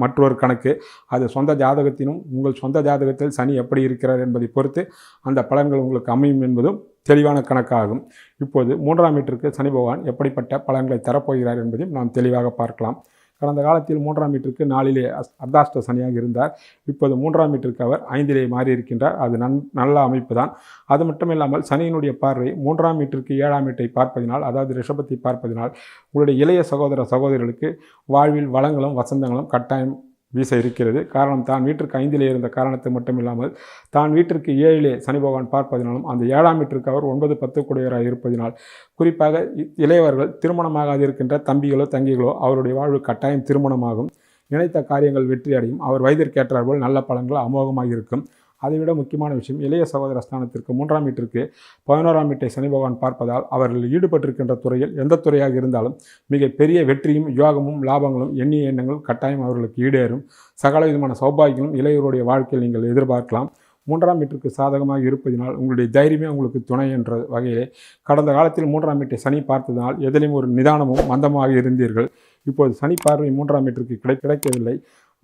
மற்றொரு கணக்கு. அது சொந்த ஜாதகத்தினும் உங்கள் சொந்த ஜாதகத்தில் சனி எப்படி இருக்கிறார் என்பதை பொறுத்து அந்த பலன்கள் உங்களுக்கு அமையும் என்பதும் தெளிவான கணக்காகும். இப்போது 3ஆம் வீட்டிற்கு சனி பகவான் எப்படிப்பட்ட பலன்களை தரப்போகிறார் என்பதையும் நாம் தெளிவாக பார்க்கலாம். கடந்த காலத்தில் 3ஆம் வீட்டிற்கு 4 அர்த்தாஷ்ட சனியாக இருந்தார். இப்போது 3ஆம் வீட்டிற்கு அவர் 5 மாறி இருக்கின்றார். அது நல்ல அமைப்பு தான். அது மட்டும் இல்லாமல் சனியினுடைய பார்வை 3ஆம் வீட்டிற்கு 7ஆம் வீட்டை பார்ப்பதினால் அதாவது ரிஷபத்தை பார்ப்பதினால் உங்களுடைய இளைய சகோதர சகோதரிகளுக்கு வாழ்வில் வளங்களும் வசந்தங்களும் கட்டாயம் வீச இருக்கிறது. காரணம் தான் வீட்டிற்கு 5 இருந்த காரணத்தை மட்டும் இல்லாமல் தான் வீட்டிற்கு 7 சனி பகவான் பார்ப்பதினாலும் அந்த 7ஆம் வீட்டிற்கு அவர் 9, 10 கூடியவராக இருப்பதினால் குறிப்பாக இளையவர்கள் திருமணமாகாது இருக்கின்ற தம்பிகளோ தங்கிகளோ அவருடைய வாழ்வு கட்டாயம் திருமணமாகும். நினைத்த காரியங்கள் வெற்றி அடையும். அவர் வயதிற்கேற்றார் போல் நல்ல பலன்கள் அமோகமாக இருக்கும். அதைவிட முக்கியமான விஷயம் இளைய சகோதர ஸ்தானத்திற்கு 3ஆம் வீட்டிற்கு 11ஆம் வீட்டை சனி பகவான் பார்ப்பதால் அவர்கள் ஈடுபட்டிருக்கின்ற துறையில் எந்த துறையாக இருந்தாலும் மிக பெரிய வெற்றியும் யோகமும் லாபங்களும் எண்ணிய எண்ணங்கள் கட்டாயம் அவர்களுக்கு ஈடேறும். சகல விதமான சௌபாகியங்களும் இளையருடைய வாழ்க்கையில் நீங்கள் எதிர்பார்க்கலாம். 3ஆம் வீட்டிற்கு சாதகமாக இருப்பதினால் உங்களுடைய தைரியமே உங்களுக்கு துணை என்ற வகையிலே கடந்த காலத்தில் 3ஆம் வீட்டை சனி பார்த்ததினால் எதிலும் ஒரு நிதானமும் மந்தமாக இருந்தீர்கள். இப்போது சனி பார்வை 3ஆம் வீட்டிற்கு கிடைக்கவில்லை.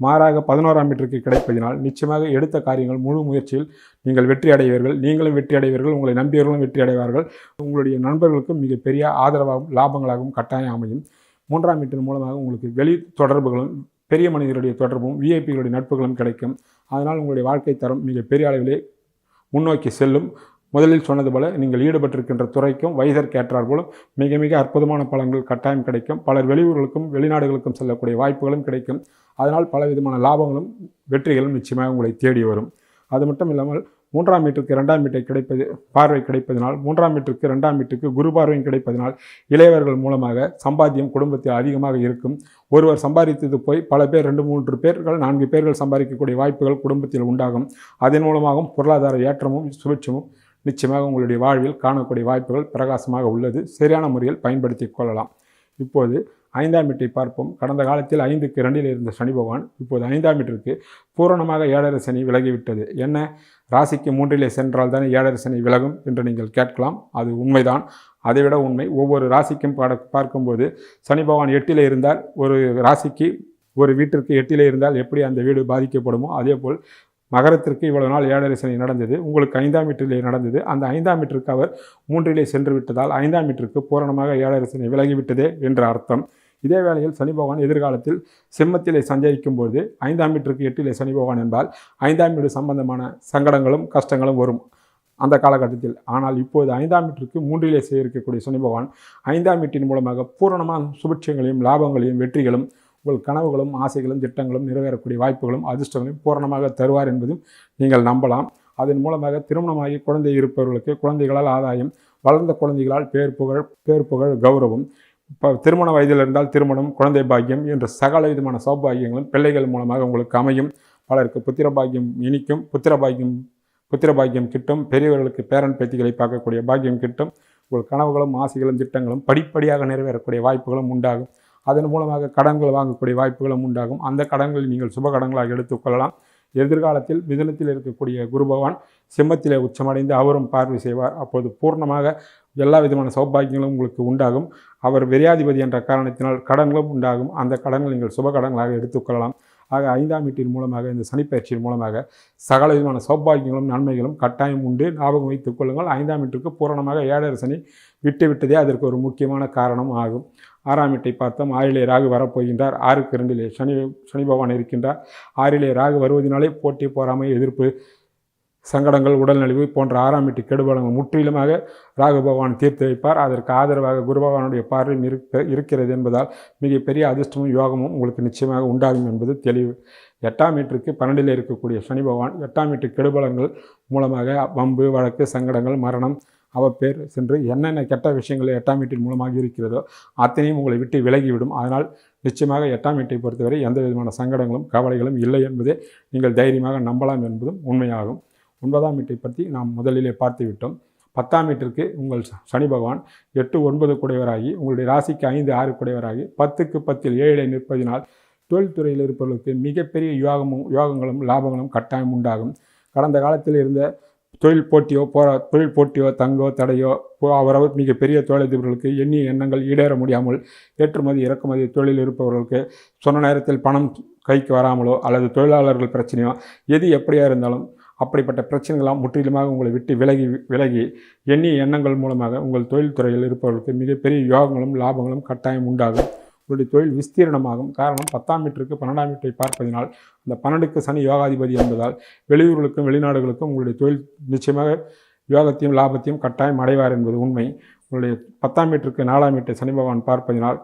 மாறாக 11ஆம் வீட்டிற்கு கிடைப்பதினால் நிச்சயமாக எடுத்த காரியங்கள் முழு முயற்சியில் நீங்கள் வெற்றி அடைவீர்கள். நீங்களும் வெற்றி அடைவீர்கள், உங்களை நம்பியவர்களும் வெற்றி அடைவார்கள். உங்களுடைய நண்பர்களுக்கும் மிகப்பெரிய ஆதரவாகவும் லாபங்களாகவும் கட்டாயம் அமையும். 3ஆம் வீட்டின் மூலமாக உங்களுக்கு வெளி தொடர்புகளும் பெரிய மனிதர்களுடைய தொடர்பும் விஐபிகளுடைய நட்புகளும் கிடைக்கும். அதனால் உங்களுடைய வாழ்க்கை தரம் மிகப்பெரிய அளவிலே முன்னோக்கி செல்லும். முதலில் சொன்னது போல நீங்கள் ஈடுபட்டிருக்கின்ற துறைக்கும் வயதிற்கு ஏற்றார் போலும் மிக மிக அற்புதமான பலன்கள் கட்டாயம் கிடைக்கும். பலர் வெளியூர்களுக்கும் வெளிநாடுகளுக்கும் செல்லக்கூடிய வாய்ப்புகளும் கிடைக்கும். அதனால் பலவிதமான லாபங்களும் வெற்றிகளும் நிச்சயமாக உங்களை தேடி வரும். அது மட்டும் இல்லாமல் 3ஆம் வீட்டிற்கு 2ஆம் வீட்டை பார்வை கிடைப்பதனால் 3ஆம் வீட்டிற்கு 2ஆம் வீட்டுக்கு குரு பார்வையும் கிடைப்பதனால் இளையவர்கள் மூலமாக சம்பாத்தியம் குடும்பத்தில் அதிகமாக இருக்கும். ஒருவர் சம்பாதித்தது போய் பல பேர் 2-3 பேர்கள் 4 பேர்கள் சம்பாதிக்கக்கூடிய வாய்ப்புகள் குடும்பத்தில் உண்டாகும். அதன் மூலமாகவும் பொருளாதார ஏற்றமும் சுபிட்சமும் நிச்சயமாக உங்களுடைய வாழ்வில் காணக்கூடிய வாய்ப்புகள் பிரகாசமாக உள்ளது. சரியான முறையில் பயன்படுத்தி கொள்ளலாம். இப்போது 5ஆம் வீட்டை பார்ப்போம். கடந்த காலத்தில் 5க்கு 2 இருந்த சனி பகவான் இப்போது 5ஆம் வீட்டிற்கு பூரணமாக 7.5 சனி விலகிவிட்டது. என்ன, ராசிக்கு 3 சென்றால் தானே 7.5 சனி விலகும் என்று நீங்கள் கேட்கலாம். அது உண்மைதான். அதைவிட உண்மை, ஒவ்வொரு ராசிக்கும் பார்க்கும்போது சனி பகவான் 8 இருந்தால் ஒரு ராசிக்கு ஒரு வீட்டிற்கு 8 இருந்தால் எப்படி அந்த வீடு பாதிக்கப்படுமோ அதேபோல் மகரத்திற்கு இவ்வளவு நாள் 7.5 சனி நடந்தது, உங்களுக்கு 5ஆம் வீட்டிலே நடந்தது. அந்த 5ஆம் வீட்டிற்கு அவர் 3 சென்று விட்டதால் 5ஆம் வீட்டிற்கு பூரணமாக 7.5 சனி விலகிவிட்டதே என்ற அர்த்தம். இதே வேளையில் சனி பகவான் எதிர்காலத்தில் சிம்மத்திலே சஞ்சரிக்கும் போது 5ஆம் வீட்டிற்கு 8 சனி பகவான் என்பால் 5ஆம் வீடு சம்பந்தமான சங்கடங்களும் கஷ்டங்களும் வரும் அந்த காலகட்டத்தில். ஆனால் இப்போது 5ஆம் வீட்டிற்கு 3 இருக்கக்கூடிய சனி பகவான் 5ஆம் வீட்டின் மூலமாக பூரணமான சுபிட்சங்களையும் லாபங்களையும் வெற்றிகளும் உங்கள் கனவுகளும் ஆசைகளும் திட்டங்களும் நிறைவேறக்கூடிய வாய்ப்புகளும் அதிர்ஷ்டங்களையும் பூரணமாக தருவார் என்பதும் நீங்கள் நம்பலாம். அதன் மூலமாக திருமணமாகி குழந்தை இருப்பவர்களுக்கு குழந்தைகளால் ஆதாயம், வளர்ந்த குழந்தைகளால் பேர் புகழ் கௌரவம், இப்போ திருமண வயதில் இருந்தால் திருமணம், குழந்தை பாக்கியம் என்ற சகல விதமான சௌபாகியங்களும் பிள்ளைகள் மூலமாக உங்களுக்கு அமையும். பலருக்கு புத்திர பாக்கியம் இனிக்கும், புத்திர பாக்கியம் கிட்டும். பெரியவர்களுக்கு பேரன் பேத்திகளை பார்க்கக்கூடிய பாக்கியம் கிட்டும். உங்கள் கனவுகளும் ஆசைகளும் திட்டங்களும் படிப்படியாக நிறைவேறக்கூடிய வாய்ப்புகளும் உண்டாகும். அதன் மூலமாக கடன்கள் வாங்கக்கூடிய வாய்ப்புகளும் உண்டாகும். அந்த கடன்களை நீங்கள் சுப கடன்களாக எடுத்துக்கொள்ளலாம். எதிர்காலத்தில் மிதுனத்தில் இருக்கக்கூடிய குரு பகவான் சிம்மத்திலே உச்சமடைந்து அவரும் பார்வை செய்வார். அப்போது பூர்ணமாக எல்லா விதமான சௌபாகியங்களும் உங்களுக்கு உண்டாகும். அவர் விரையாதிபதி என்ற காரணத்தினால் கடன்களும் உண்டாகும். அந்த கடன்கள் நீங்கள் சுப கடன்களாக எடுத்துக்கொள்ளலாம். ஆக 5ஆம் வீட்டின் மூலமாக இந்த சனிப்பயிற்சியின் மூலமாக சகல விதமான சௌபாகியங்களும் நன்மைகளும் கட்டாயம் உண்டு. ஞாபகம் வைத்துக் கொள்ளுங்கள். 5ஆம் வீட்டிற்கு பூரணமாக 7.5 சனி விட்டதே அதற்கு ஒரு முக்கியமான காரணம் ஆகும். 6ஆம் வீட்டை பார்த்தோம். 6லே ராகு வரப்போகின்றார். 6க்கு 2 சனி பகவான் இருக்கின்றார். 6லே ராகு வருவதனாலே போட்டி போராமை எதிர்ப்பு சங்கடங்கள் உடல்நலிவு போன்ற 6ஆம் வீட்டு கெடுபலங்கள் முற்றிலுமாக ராகு பகவான் தீர்த்து வைப்பார். அதற்கு ஆதரவாக குரு பகவானுடைய பார்வையும் இருக்கிறது என்பதால் மிகப்பெரிய அதிர்ஷ்டமும் யோகமும் உங்களுக்கு நிச்சயமாக உண்டாகும் என்பது தெளிவு. 8ஆம் வீட்டிற்கு 12 இருக்கக்கூடிய சனி பகவான் 8ஆம் வீட்டு கெடுபலங்கள் மூலமாக வம்பு வழக்கு சங்கடங்கள் மரணம் அவப்பேர் சென்று என்னென்ன கெட்ட விஷயங்கள் 8ஆம் வீட்டின் மூலமாக இருக்கிறதோ அத்தனையும் உங்களை விட்டு விலகிவிடும். அதனால் நிச்சயமாக 8ஆம் வீட்டை பொறுத்தவரை எந்த விதமான சங்கடங்களும் கவலைகளும் இல்லை என்பதை நீங்கள் தைரியமாக நம்பலாம் என்பதும் உண்மையாகும். 9ஆம் வீட்டை பற்றி நாம் முதலிலே பார்த்து விட்டோம். 10ஆம் வீட்டிற்கு உங்கள் சனி பகவான் 8, 9 குடையவராகி உங்களுடைய ராசிக்கு 5, 6 குடையவராகி 10க்கு 10 7 நிற்பதினால் தொழில்துறையில் இருப்பவர்களுக்கு மிகப்பெரிய யோகங்களும் லாபங்களும் கட்டாயம் உண்டாகும். கடந்த காலத்தில் இருந்த தொழில் போட்டியோ தங்கோ தடையோ அவரவர் மிகப்பெரிய தொழிலதிபர்களுக்கு எண்ணிய எண்ணங்கள் ஈடேற முடியாமல் ஏற்றுமதி இறக்குமதி தொழில் இருப்பவர்களுக்கு சொன்ன நேரத்தில் பணம் கைக்கு வராமலோ அல்லது தொழிலாளர்கள் பிரச்சனையோ எது எப்படியா இருந்தாலும் அப்படிப்பட்ட பிரச்சனைகளாம் முற்றிலுமாக உங்களை விட்டு விலகி எண்ணிய எண்ணங்கள் மூலமாக உங்கள் தொழில்துறையில் இருப்பவர்களுக்கு மிகப்பெரிய யோகங்களும் லாபங்களும் கட்டாயம் உண்டாகும். உங்களுடைய தொழில் விஸ்தீரணமாகும். காரணம் 10ஆம் வீட்டிற்கு 12ஆம் வீட்டை பார்ப்பதனால் அந்த 12க்கு சனி யோகாதிபதி என்பதால் வெளியூர்களுக்கும் வெளிநாடுகளுக்கும் உங்களுடைய தொழில் நிச்சயமாக யோகத்தையும் லாபத்தையும் கட்டாயம் அடைவார் என்பது உண்மை. உங்களுடைய 10ஆம் வீட்டிற்கு 4ஆம் வீட்டை சனி பகவான் பார்ப்பதனால்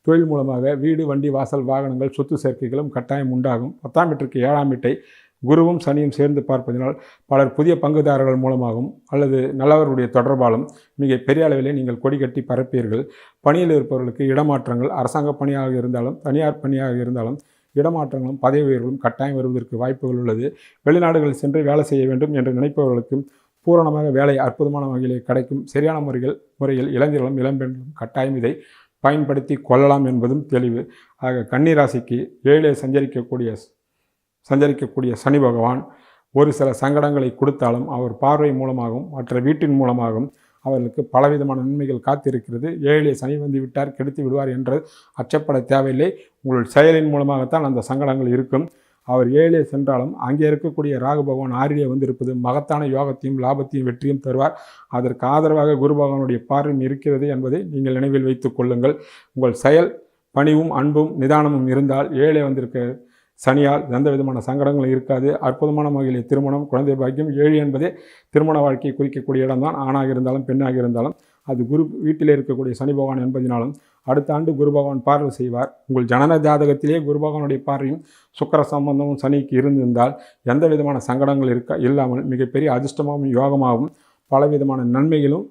தொழில் மூலமாக வீடு வண்டி வாசல் வாகனங்கள் சொத்து சேர்க்கைகளும் கட்டாயம் உண்டாகும். 10ஆம் வீட்டிற்கு 7ஆம் வீட்டை குருவும் சனியும் சேர்ந்து பார்ப்பதனால் பலர் புதிய பங்குதாரர்கள் மூலமாகவும் அல்லது நல்லவர்களுடைய தொடர்பாலும் மிக பெரிய அளவிலே நீங்கள் கொடி கட்டி பரப்பீர்கள். பணியில் இருப்பவர்களுக்கு இடமாற்றங்கள் அரசாங்க பணியாக இருந்தாலும் தனியார் பணியாக இருந்தாலும் இடமாற்றங்களும் பதவி உயர்வுகளும் கட்டாயம் வருவதற்கு வாய்ப்புகள் உள்ளது. வெளிநாடுகளில் சென்று வேலை செய்ய வேண்டும் என்று நினைப்பவர்களுக்கும் பூரணமாக வேலை அற்புதமான வகையிலே கிடைக்கும். சரியான முறையில் இளைஞர்களும் இளம்பெண்களும் கட்டாயம் இதை பயன்படுத்தி கொள்ளலாம் என்பதும் தெளிவு. ஆக கன்னி ராசிக்கு 7 சஞ்சரிக்கக்கூடிய சனி பகவான் ஒரு சில சங்கடங்களை கொடுத்தாலும் அவர் பார்வை மூலமாகவும் மற்ற வீட்டின் மூலமாகவும் அவர்களுக்கு பலவிதமான நன்மைகள் காத்திருக்கிறது. 7 சனி வந்து விட்டார், கெடுத்து விடுவார் என்று அச்சப்பட தேவையில்லை. உங்கள் செயலின் மூலமாகத்தான் அந்த சங்கடங்கள் இருக்கும். அவர் 7 சென்றாலும் அங்கே இருக்கக்கூடிய ராகு பகவான் 6 வந்திருப்பது மகத்தான யோகத்தையும் லாபத்தையும் வெற்றியும் தருவார். அதற்கு ஆதரவாக குரு பகவானுடைய பார்வையும் இருக்கிறது என்பதை நீங்கள் நினைவில் வைத்துக் கொள்ளுங்கள். உங்கள் செயல் பணிவும் அன்பும் நிதானமும் இருந்தால் 7 வந்திருக்க சனியால் எந்த விதமான சங்கடங்களும் இருக்காது. அற்புதமான வகையில் திருமணம், குழந்தை பாக்கியம். 7 என்பதே திருமண வாழ்க்கையை குறிக்கக்கூடிய இடம்தான். ஆணாக இருந்தாலும் பெண்ணாக இருந்தாலும் அது குரு வீட்டில் இருக்கக்கூடிய சனி பகவான் என்பதனாலும் அடுத்த ஆண்டு குரு பகவான் பார்வை செய்வார். உங்கள் ஜனன ஜாதகத்திலே குரு பகவானுடைய பார்வையும் சுக்கிர சம்பந்தமும் சனிக்கு இருந்திருந்தால் எந்த விதமான சங்கடங்கள் இல்லாமல் மிகப்பெரிய அதிர்ஷ்டமாகவும் யோகமாகவும் பலவிதமான நன்மைகளும்,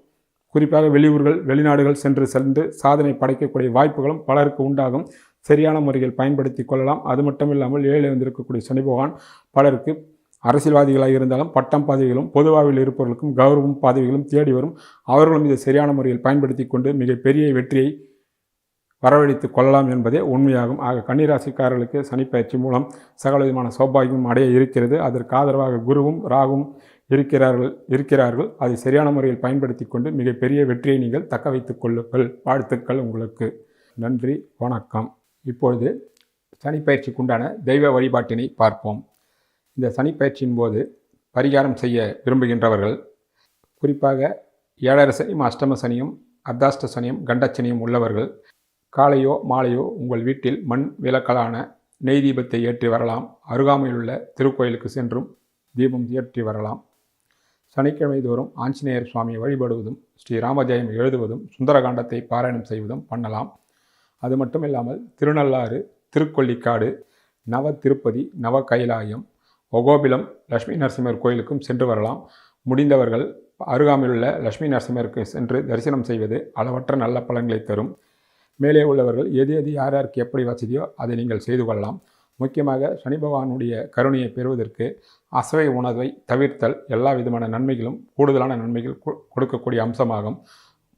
குறிப்பாக வெளியூர்கள் வெளிநாடுகள் சென்று சாதனை படைக்கக்கூடிய வாய்ப்புகளும் பலருக்கு உண்டாகும். சரியான முறையில் பயன்படுத்தி கொள்ளலாம். அது மட்டும் இல்லாமல் 7 வந்திருக்கக்கூடிய சனி பகவான் பலருக்கு அரசியல்வாதிகளாக இருந்தாலும் பட்டம் பதவிகளும் பொதுவாவில் இருப்பவர்களுக்கும் கௌரவம் பதவிகளும் தேடி வரும். அவர்களும் இதை சரியான முறையில் பயன்படுத்தி கொண்டு மிகப்பெரிய வெற்றியை வரவழைத்து கொள்ளலாம் என்பதே உண்மையாகும். ஆக கன்னிராசிக்காரர்களுக்கு சனிப்பயிற்சி மூலம் சகல விதமான சௌபாகியம் அடைய இருக்கிறது. அதற்கு ஆதரவாக குருவும் ராகும் இருக்கிறார்கள். அதை சரியான முறையில் பயன்படுத்தி கொண்டு மிகப்பெரிய வெற்றியை நீங்கள் தக்க வைத்துக் கொள்ளுங்கள். வாழ்த்துக்கள் உங்களுக்கு. நன்றி, வணக்கம். இப்பொழுது சனிப்பயிற்சிக்குண்டான தெய்வ வழிபாட்டினை பார்ப்போம். இந்த சனிப்பயிற்சியின் போது பரிகாரம் செய்ய விரும்புகின்றவர்கள், குறிப்பாக 7.5 சனியும் அஷ்டம சனியும் அர்த்தாஷ்ட சனியும் கண்டச்சனியும் உள்ளவர்கள் காலையோ மாலையோ உங்கள் வீட்டில் மண் விளக்கலான நெய் தீபத்தை ஏற்றி வரலாம். அருகாமையில் உள்ள திருக்கோயிலுக்கு சென்றும் தீபம் ஏற்றி வரலாம். சனிக்கிழமை தோறும் ஆஞ்சநேயர் சுவாமியை வழிபடுவதும் ஸ்ரீராமஜெயம் எழுதுவதும் சுந்தரகாண்டத்தை பாராயணம் செய்வதும் பண்ணலாம். அது மட்டும் இல்லாமல் திருநள்ளாறு, திருக்கொள்ளிக்காடு, நவ திருப்பதி, நவ கைலாயம், ஒகோபிலம் லட்சுமி நரசிம்மர் கோயிலுக்கும் சென்று வரலாம். முடிந்தவர்கள் அருகாமையில் உள்ள லட்சுமி நரசிம்மருக்கு சென்று தரிசனம் செய்வது அளவற்ற நல்ல பலன்களை தரும். மேலே உள்ளவர்கள் எது யார் யாருக்கு எப்படி வசதியோ அதை நீங்கள் செய்து கொள்ளலாம். முக்கியமாக சனி பகவானுடைய கருணையை பெறுவதற்கு அசைவ உணவை தவிர்த்தல் எல்லா விதமான நன்மைகளும் கூடுதலான நன்மைகள் கொடுக்கக்கூடிய அம்சமாகும்.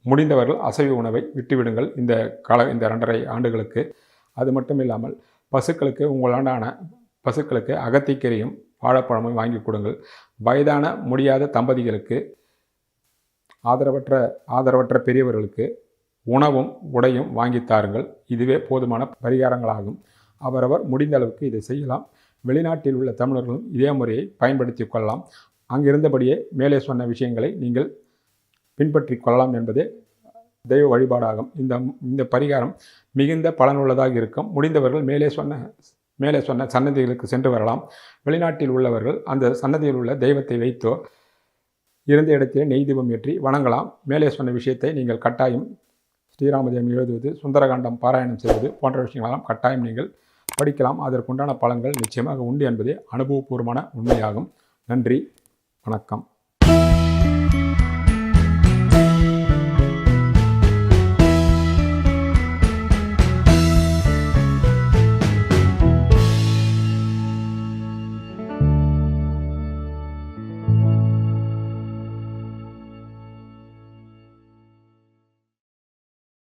முடிந்தவர்கள் அசைவ உணவை விட்டுவிடுங்கள் இந்த 2.5 ஆண்டுகளுக்கு. அது மட்டும் இல்லாமல் பசுக்களுக்கு உங்களாண்டான பசுக்களுக்கு அகத்திக்கீரையும் வாழைப்பழமும் வாங்கி கொடுங்கள். வயதான முடியாத தம்பதிகளுக்கு, ஆதரவற்ற பெரியவர்களுக்கு உணவும் உடையும் வாங்கித்தாருங்கள். இதுவே போதுமான பரிகாரங்களாகும். அவரவர் முடிந்த அளவுக்கு இதை செய்யலாம். வெளிநாட்டில் உள்ள தமிழர்களும் இதே முறையை பயன்படுத்தி கொள்ளலாம். அங்கிருந்தபடியே மேலே சொன்ன விஷயங்களை நீங்கள் பின்பற்றி கொள்ளலாம் என்பதே தெய்வ வழிபாடாகும். இந்த பரிகாரம் மிகுந்த பலனுள்ளதாக இருக்கும். முடிந்தவர்கள் மேலே சொன்ன சன்னதிகளுக்கு சென்று வரலாம். வெளிநாட்டில் உள்ளவர்கள் அந்த சன்னதியில் உள்ள தெய்வத்தை வைத்தோ இருந்த இடத்திலே நெய் தீபம் ஏற்றி வணங்கலாம். மேலே சொன்ன விஷயத்தை நீங்கள் கட்டாயம் ஸ்ரீராமஜெயம் எழுதுவது, சுந்தரகாண்டம் பாராயணம் செய்வது போன்ற விஷயங்களெல்லாம் கட்டாயம் நீங்கள் படிக்கலாம். அதற்குண்டான பலன்கள் நிச்சயமாக உண்டு என்பதே அனுபவபூர்வமான உண்மையாகும். நன்றி, வணக்கம்.